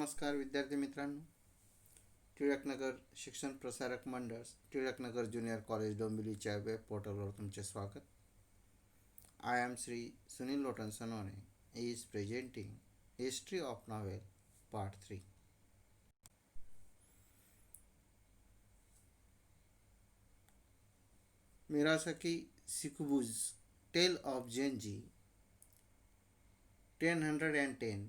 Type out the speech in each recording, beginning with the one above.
नमस्कार विद्यार्थी मित्रांनो. टिळकनगर शिक्षण प्रसारक मंडळ टिळकनगर ज्युनियर कॉलेज डोंबिवलीच्या वेब पोर्टलवर तुमचे स्वागत. I am Shri Sunil Lotan Sanone is presenting history of novel part 3. Murasaki सिकुबु's Tale of Genji 1010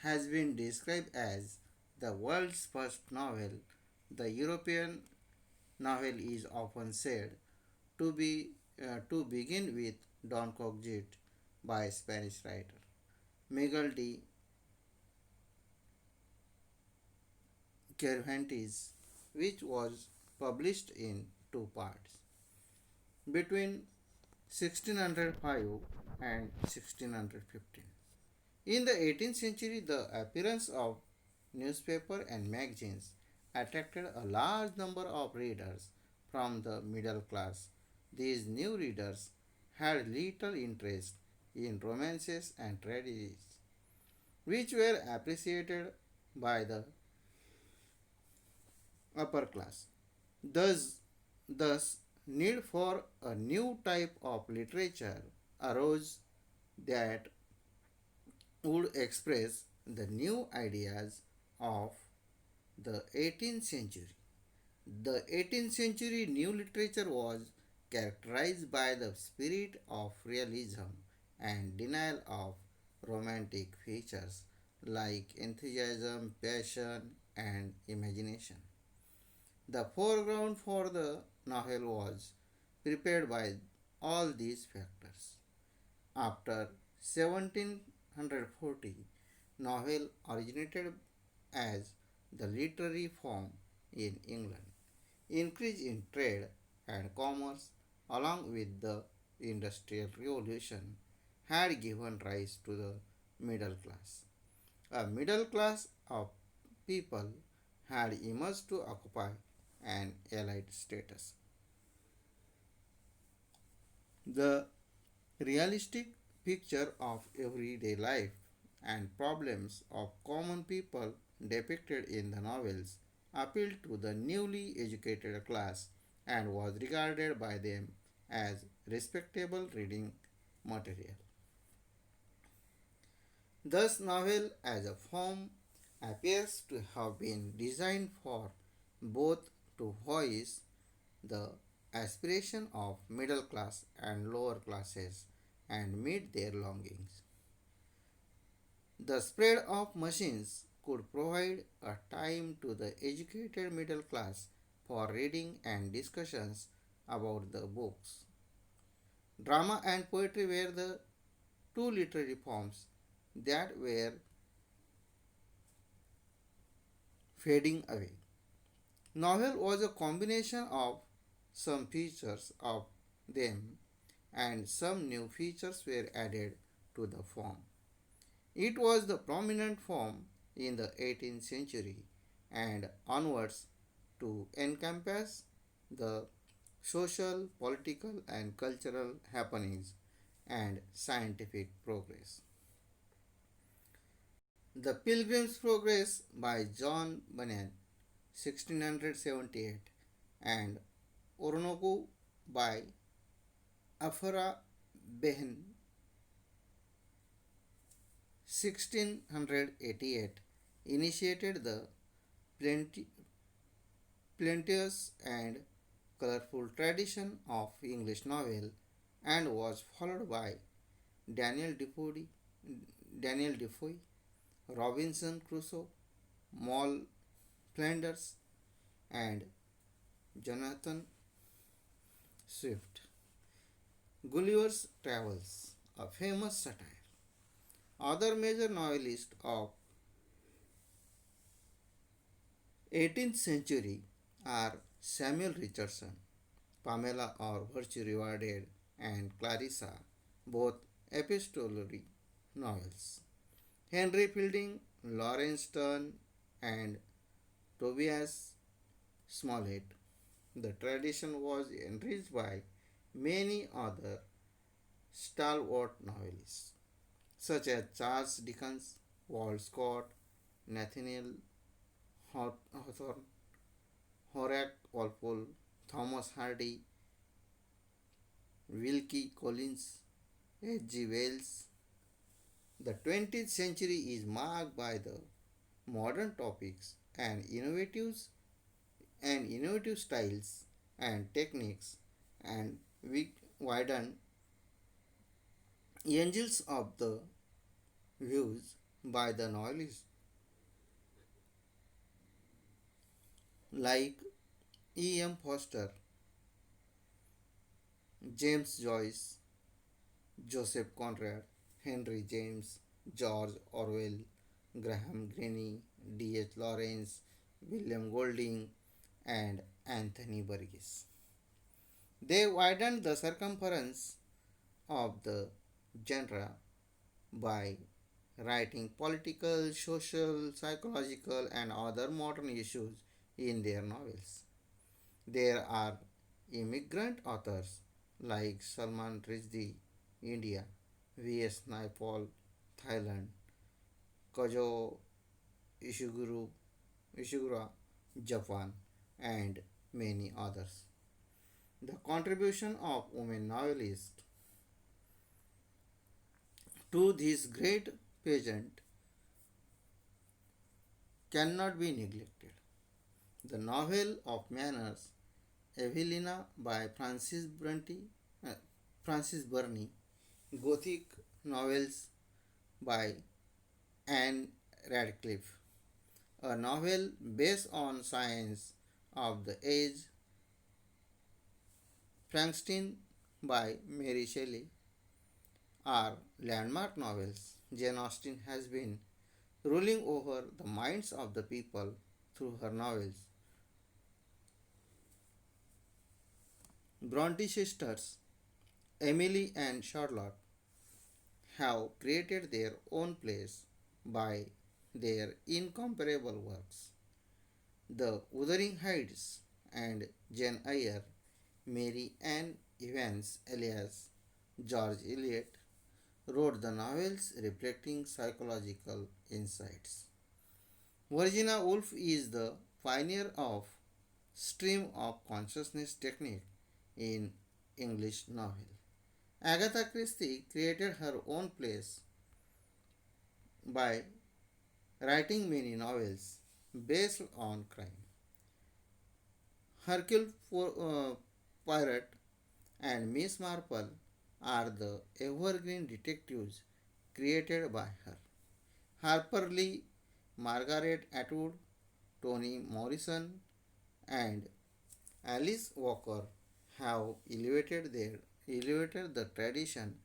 has been described as the world's first novel. The European novel is often said to begin with Don Quixote by Spanish writer Miguel de Cervantes, which was published in two parts between 1605 and 1615. In the 18th century, the appearance of newspapers and magazines attracted a large number of readers from the middle class. These new readers had little interest in romances and tragedies, which were appreciated by the upper class. Thus, need for a new type of literature arose that would express the new ideas of the 18th century. The 18th century new literature was characterized by the spirit of realism and denial of romantic features like enthusiasm, passion, and imagination. The foreground for the novel was prepared by all these factors. After 1740, novel originated as the literary form in England. Increase in trade and commerce along with the Industrial Revolution had given rise to the middle class. A middle class of people had emerged to occupy an elite status. The realistic picture of everyday life and problems of common people depicted in the novels appealed to the newly educated class and was regarded by them as respectable reading material. Thus, novel as a form appears to have been designed for both to voice the aspiration of middle class and lower classes and meet their longings. The spread of machines could provide a time to the educated middle class for reading and discussions about the books. Drama and poetry were the two literary forms that were fading away. Novel was a combination of some features of them and some new features were added to the form. It was the prominent form in the 18th century and onwards to encompass the social, political, and cultural happenings and scientific progress. The Pilgrim's Progress by John Bunyan 1678 and Orinoco by Afra Behan 1688 initiated the plenty, plenteous and colorful tradition of English novel and was followed by Daniel Defoe, Daniel Defoe, Robinson Crusoe, Moll Flanders, and Jonathan Swift. Gulliver's Travels, a famous satire. Other major novelists of 18th century are Samuel Richardson, Pamela or Virtue Rewarded, and Clarissa, both epistolary novels. Henry Fielding, Lawrence Sterne, and Tobias Smollett. The tradition was enriched by many other stalwart novelists such as Charles Dickens, Walt Scott, Nathaniel Hawthorne, Horace Walpole, Thomas Hardy, Wilkie Collins, H.G. Wells. The 20th century is marked by the modern topics and innovative styles and techniques and we widen angles of the views by the novelists like E.M. Foster, James Joyce, Joseph Conrad, Henry James, George Orwell, Graham Greene, D.H. Lawrence, William Golding, and Anthony Burgess. They widened the circumference of the genre by writing political, social, psychological, and other modern issues in their novels. There are immigrant authors like Salman Rushdie, India, V.S. Naipaul, Thailand, Kojo Ishiguro, Japan, and many others. The contribution of women novelists to this great pageant cannot be neglected. The novel of manners, Evelina by uh, Francis Burney, Gothic novels by Anne Radcliffe, a novel based on science of the age, Frankenstein by Mary Shelley, are landmark novels. Jane Austen has been ruling over the minds of the people through her novels. Bronte sisters, Emily and Charlotte, have created their own place by their incomparable works. The Wuthering Heights and Jane Eyre, Mary Ann Evans alias George Eliot, wrote the novels reflecting psychological insights. Virginia Woolf is the pioneer of stream of consciousness technique in English novel. Agatha Christie created her own place by writing many novels based on crime. Hercule Poirot and Miss Marple are the evergreen detectives created by her. Harper Lee, Margaret Atwood, Toni Morrison, and Alice Walker have elevated the tradition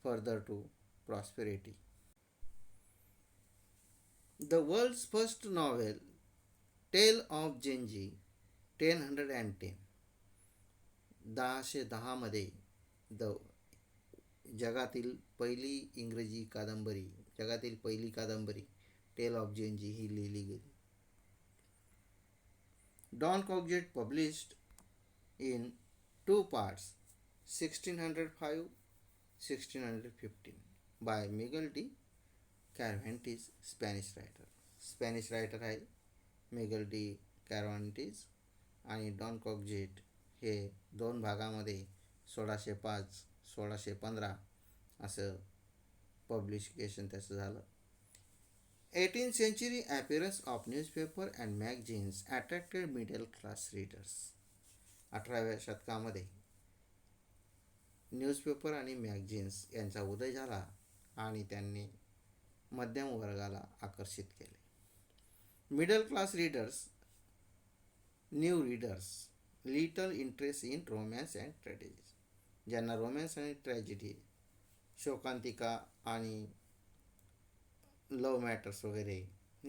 further to prosperity. The world's first novel, Tale of Genji, 1010, 1010 मध्ये the जगातील पहिली इंग्रजी कादंबरी जगातील पहिली कादंबरी tell of Gen Z ही लिहिली गेली. Don Coggett published in two parts, 1605 1615, by Miguel de Cervantes, Spanish writer आहे Miguel D कॅरवांटीज. आणि डॉन कॉकजेट हे दोन भागामध्ये 1605 1615 असं पब्लिकेशन त्याचं झालं. 18th century appearance of newspaper and magazines attracted middle class readers. 18व्या शतकामध्ये न्यूजपेपर आणि मॅगझिन्स यांचा उदय झाला आणि त्यांनी मध्यम वर्गाला आकर्षित केले. Middle class readers, new readers, little interest in romance and tragedy, ज्यांना रोमॅन्स आणि ट्रॅजेडी, शोकांतिका आणि लव मॅटर्स वगैरे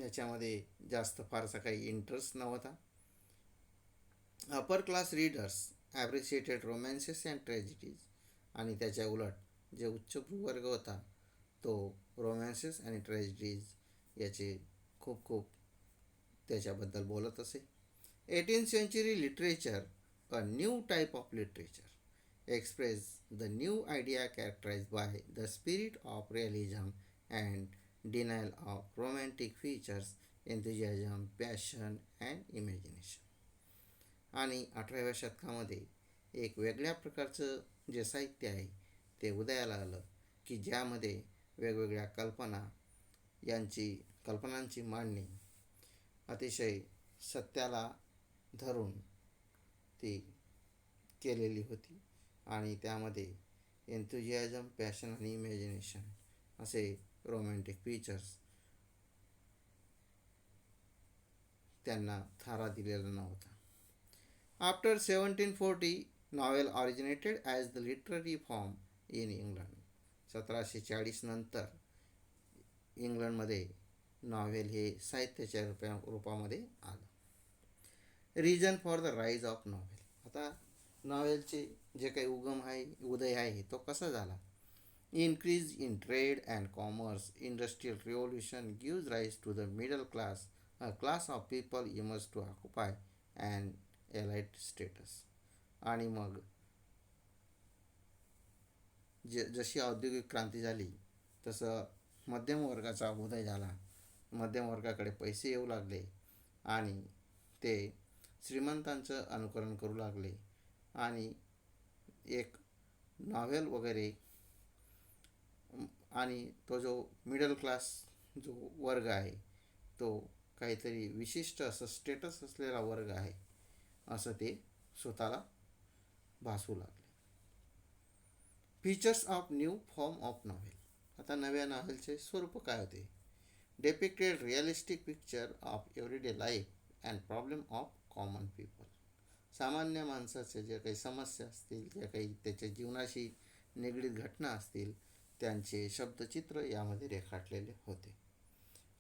याच्यामध्ये जास्त फारसा काही इंटरेस्ट नव्हता. Upper class readers appreciated रोमॅन्सेस and ट्रॅजेडीज, आणि त्याच्या उलट जे उच्च भूवर्ग होता तो रोमॅन्सेस आणि ट्रॅजेडीज याचे खूप खूप त्याच्याबद्दल बोलत असे. 18th century literature, a new type of literature, express the new idea characterized by the spirit of realism and denial of romantic features enthusiasm, passion and imagination. आणि 18व्या शतकामध्ये एक वेगळ्या प्रकारचं जे साहित्य आहे ते उदयाला आलं, की ज्यामध्ये वेगवेगळ्या यांची कल्पनांची मांडणी अतिशय सत्याला धरून ती केलेली होती. आणि त्यामध्ये एन्थुजियाझम, पॅशन आणि इमॅजिनेशन असे रोमॅन्टिक फीचर्स त्यांना थारा दिलेला नव्हता. After 1740, novel originated as the literary form in England. 1740 नंतर इंग्लंडमध्ये नॉव्हेल हे साहित्याच्या रूपामध्ये आलं. Reason for the rise of novel. आता नॉव्हेलचे जे काही उदय आहे तो कसा झाला? Increase in trade and commerce, industrial revolution gives rise to the middle class, a class of people emerged to occupy an elite status. आणि मग जशी औद्योगिक क्रांती झाली तसं मध्यम वर्गाचा उदय झाला. मध्यम वर्गाकडे पैसे येऊ लागले आणि ते श्रीमंतांचं अनुकरण करू लागले आणि एक नॉव्हेल वगैरे आणि तो जो मिडल क्लास जो वर्ग आहे तो काहीतरी विशिष्ट असं स्टेटस असलेला वर्ग आहे असं ते स्वतःला भासू लागले. Features of new form of novel. आता नव्या नॉव्हेलचे स्वरूप काय होते? डेपिक्टेड realistic picture of everyday life and problem of common people. सामान्य माणसाचे जे काही समस्या असतील, ज्या काही त्याच्या जीवनाशी निगडीत घटना असतील त्यांचे शब्दचित्र यामध्ये रेखाटलेले होते.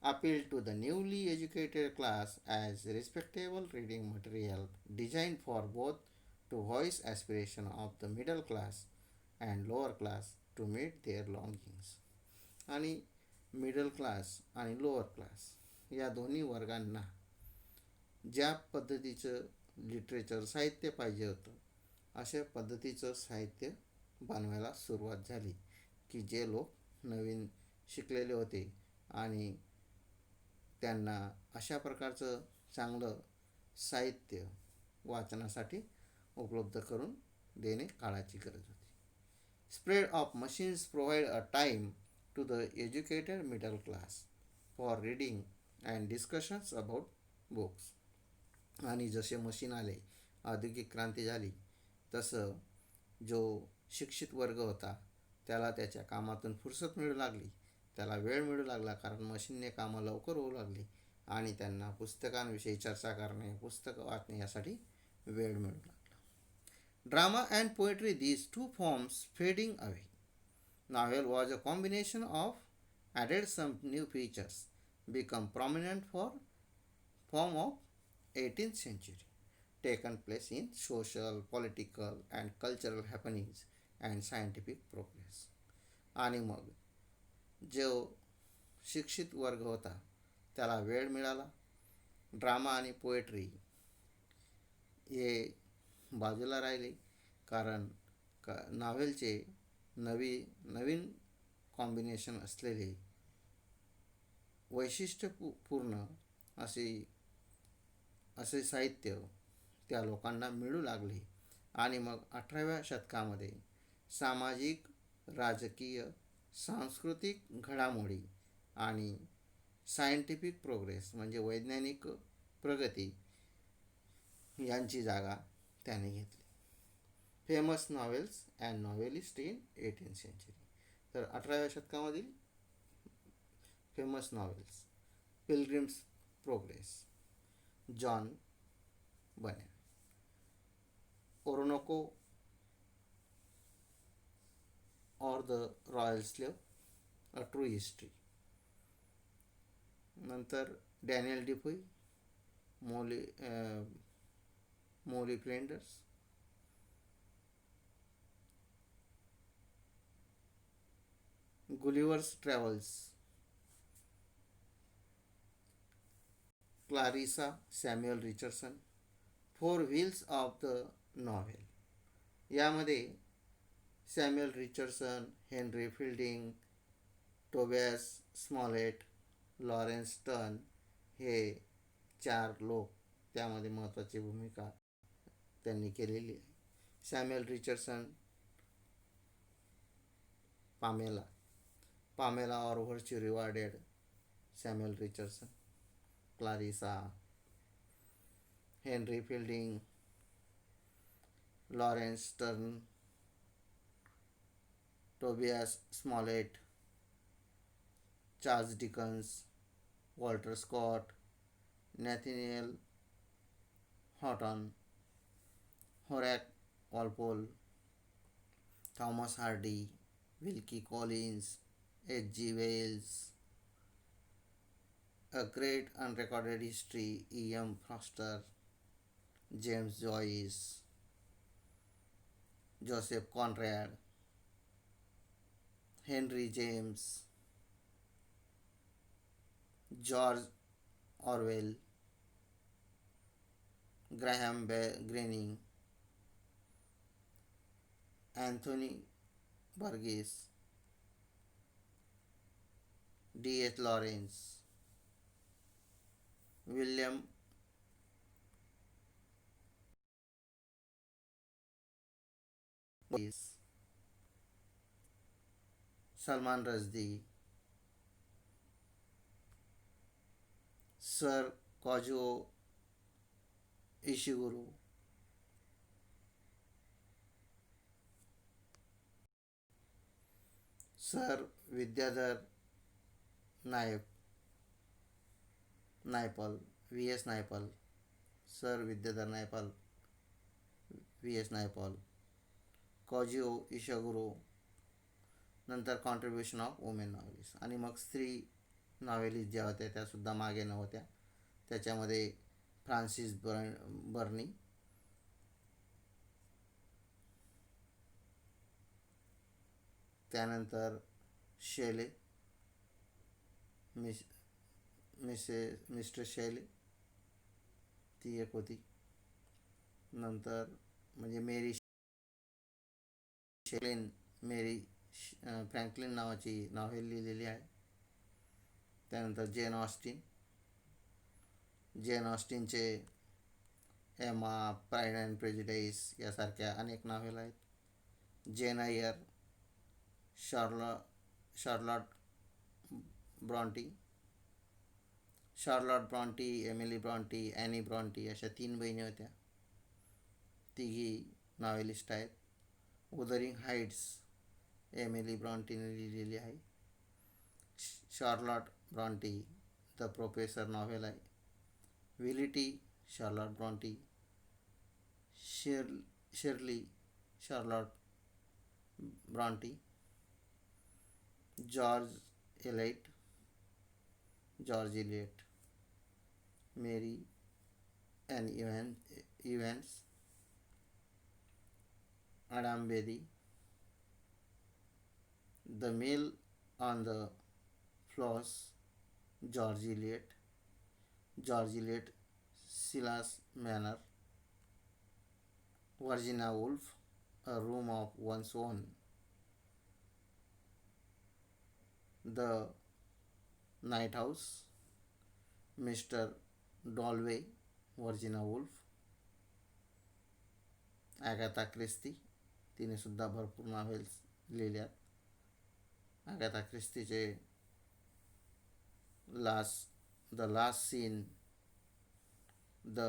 Appeal to the newly educated class as respectable reading material design for both to voice aspiration of the middle class and lower class to meet their longings. आणि मिडल क्लास आणि लोअर क्लास या दोन्ही वर्गांना ज्या पद्धतीचं literature साहित्य पाहिजे होतं अशा पद्धतीचं साहित्य बनवायला सुरुवात झाली, की जे लोक नवीन शिकलेले होते आणि त्यांना अशा प्रकारचं चांगलं साहित्य वाचनासाठी उपलब्ध करून देणे काळाची गरज होती. Spread of machines provide a time to the educated middle class for reading and discussions about books. आणि जसे मशीन आले, औद्योगिक क्रांती झाली, तसं जो शिक्षित वर्ग होता त्याला त्याच्या कामातून फुरसत मिळू लागली, त्याला वेळ मिळू लागला, कारण मशीनने कामं लवकर होऊ लागली आणि त्यांना पुस्तकांविषयी चर्चा करणे, पुस्तकं वाचणे यासाठी वेळ मिळू लागला. Drama and poetry, these two forms fading away. Novel was a combination of added some new features, become prominent for form of 18th century, taken place in social, political and cultural happenings and scientific progress. आणि मग जो शिक्षित वर्ग होता त्याला वेळ मिळाला. Drama आणि poetry हे बाजूला राहिले, कारण नॉव्हेलचे नवीन कॉम्बिनेशन असलेले वैशिष्ट्यपूर्ण असे साहित्य त्या लोकांना मिळू लागले. आणि मग 18व्या शतकामध्ये सामाजिक, राजकीय, सांस्कृतिक घडामोडी आणि सायंटिफिक प्रोग्रेस म्हणजे वैज्ञानिक प्रगती यांची जागा त्याने घेतली. Famous novels and novelist in 18th century. तर 18व्या शतकामधील famous novels: Pilgrim's Progress, John Bunyan, Oroonoko और the Royal Slave, a true history. नंतर Daniel Defoe, Moll Flanders, Gulliver's Travels, Clarissa Samuel Richardson, four wheels of the novel. यामध्ये Samuel Richardson, Henry Fielding, Tobias Smollett, Laurence Sterne हे चार लोक त्यामध्ये महत्त्वाची भूमिका त्यांनी केलेली आहे. सॅम्युएल रिचर्डसन, पामेला पामेला और Virtue Rewarded, Samuel Richardson. Clarissa, Henry Fielding, Laurence Sterne, Tobias Smollett, Charles Dickens, Walter Scott, Nathaniel Hawthorne, Horace Walpole, Thomas Hardy, Wilkie Collins, H G Wells, A Great Unrecorded History, E. M. Foster, James Joyce, Joseph Conrad, Henry James, George Orwell, Graham Greene, Anthony Burgess, D. H. Lawrence, William Burgess, Salman Rushdie, Sir Kazuo Ishiguro, Sir Vidyadhar Naipaul, V S Naipaul, Sir Vidyadhar Naipaul, V S Naipaul, Kazuo Ishiguro, नंतर contribution of women novelist. आणि मग स्त्री novelist ज्या होत्या त्यासुद्धा मागे नव्हत्या. त्याच्यामध्ये Francis बर्नी, त्यानंतर शेले, मिस मिस्टर शेले, ती एक होती. नंतर म्हणजे मेरी शेलेन, मेरी फ्रँकलिन नावाची नॉव्हेल लिहिलेली आहे. त्यानंतर जेन ऑस्टिनचे एमा, प्राईड अँड प्रेजुडाईस यासारख्या अनेक नॉव्हेल आहेत. Jane Eyre, Charlotte Bronte, Emily Bronte, Anne Bronte अशा तीन बहिणी होत्या. तिघी नॉवेलिस्ट आहेत. उदरिंग हाईट्स एमिली ब्रॉन्टीने लिहिलेली आहे. Charlotte Bronte the Professor novel आहे. Villette Charlotte Bronte, Shirley Charlotte Bronte, George Eliot, Mary Ann Evans, Adam Bede, the Mill on the Floss, George Eliot, Silas Marner, Virginia Woolf, a Room of One's Own, the Night House, mister Dalloway, Virginia Woolf, Agatha Christie, तिने सुद्धा भरपूर novels लिहिल्यात. Agatha ख्रिस्तीचे the Last Scene, the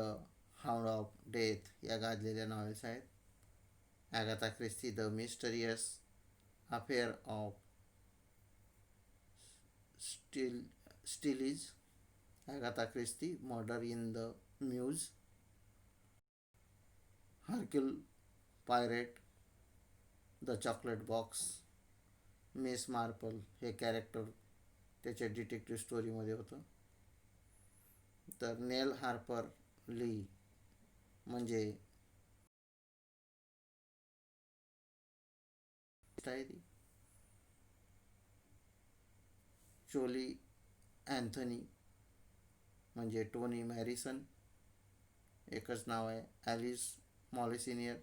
Hound of Death या गाजलेल्या novels आहेत. Agatha Christie, the मिस्टरियस affair of Styles, Agatha Christie, murder in the Mews, Hercule Poirot, the chocolate box, Miss Marple हे character त्याच्या डिटेक्टिव्ह स्टोरीमध्ये होतं. तर नेल हार्पर ली म्हणजे ती चोली अँथनी म्हणजे टोनी मॅरिसन, एकच नाव आहे. Alice Malsenior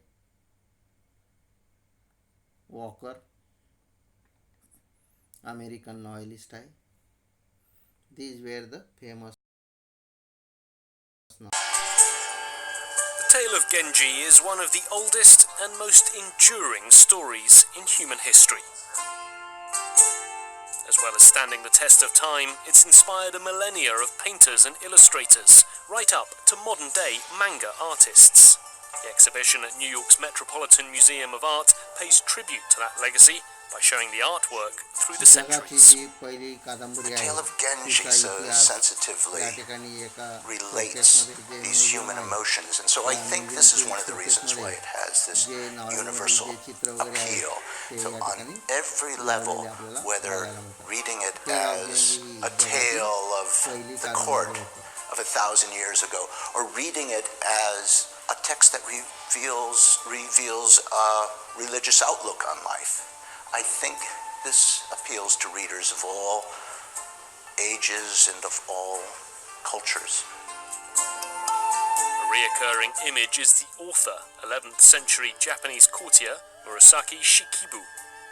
Walker, American novelist आहे. These were the famous tale of Genji is one of the oldest and most enduring stories in human history. As well as standing the test of time, it's inspired a millennia of painters and illustrators, right up to modern-day manga artists. The exhibition at New York's Metropolitan Museum of Art pays tribute to that legacy by showing the artwork through the centuries. The tale of Genji so sensitively relates these human emotions, and so I think this is one of the reasons why it has this universal appeal. So on every level, whether reading it as a tale of the court of 1,000 years ago, or reading it as a text that reveals a religious outlook on life, I think this appeals to readers of all ages and of all cultures. A reoccurring image is the author, 11th century Japanese courtier Murasaki Shikibu.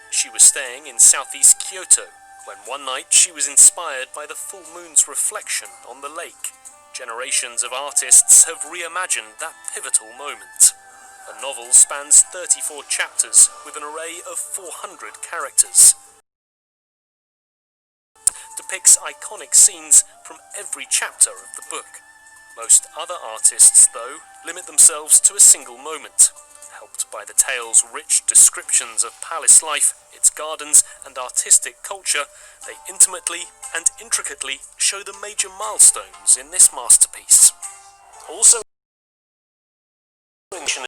She was staying in southeast Kyoto when one night she was inspired by the full moon's reflection on the lake. Generations of artists have reimagined that pivotal moment. The novel spans 34 chapters with an array of 400 characters. Depicts iconic scenes from every chapter of the book. Most other artists, though, limit themselves to a single moment. Helped by the tale's rich descriptions of palace life, its gardens and artistic culture, they intimately and intricately show the major milestones in this masterpiece. Also